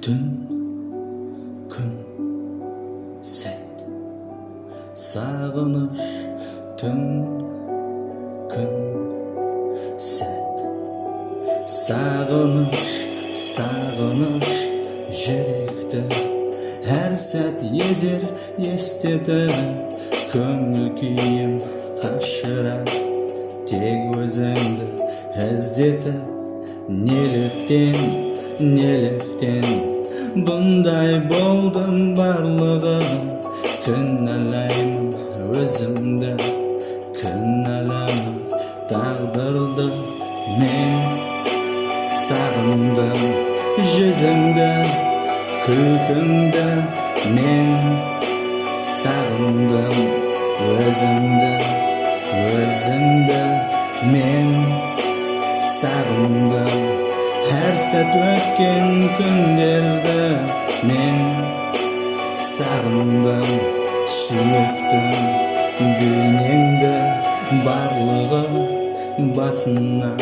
Түн, күн, сәт, сағыныш. Түн, күн, сәт, сағыныш, сағыныш. Жүректі әр сәт езер естеді. Көңіл күйім қашырар, тек өзіңді іздетіп. Неліктен бұндай болдым барлығы. Кінәлаймын өзімді, кінәлаймын тағдырды. Мен сағындым жүзіңді, күлкіңді. Мен сағындым өзімді. Мен сағындым әр сәт өткен күндерді. Мен сағындым сүйіктім бейнеңді. Барлығы басынан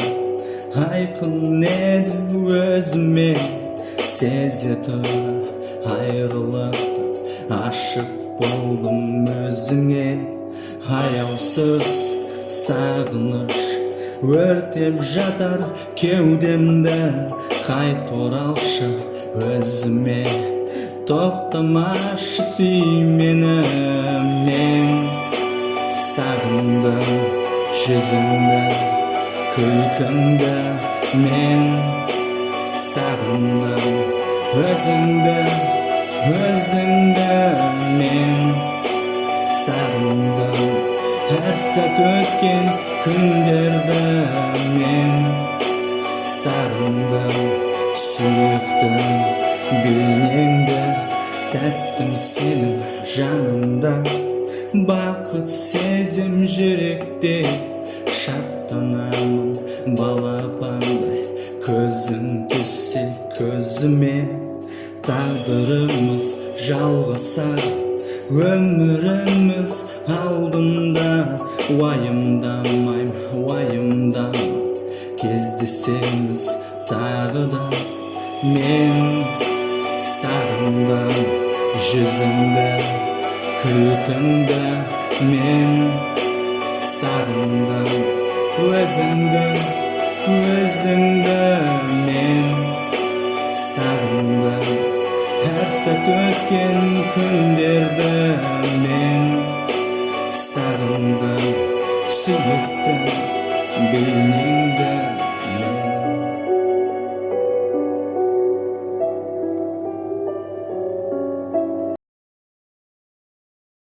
айқын еді өзіме. Сезе тұра айрылықты ашық болдым өзіңе. Аяусыз сағыныш өртеп жатар кеудемді. Қайт оралшы өзіме, тоқтамашы сүй мені. Мен сағындым жүзіңді, күлкіңді. Мен сағындым өзіңді. Мен сағындым әр сәт өткен күндерді. Мен сағындым сүйіктім бейнеңді. Тәттім сенің жанымда, бақыт сезім жүректе. Шаттанамын балапандай көзің түссе көзіме. Тағдырымыз жалғасар, өміріміз алдында. Уайымдама, кездесеміз тағы да. Мен сағындым жүзіңді, күлкіңді. Мен сағындым өзіңді. Мен сағындым әр сәт өткен күндерді. Мен сағындым сүйіктім бейнеңді.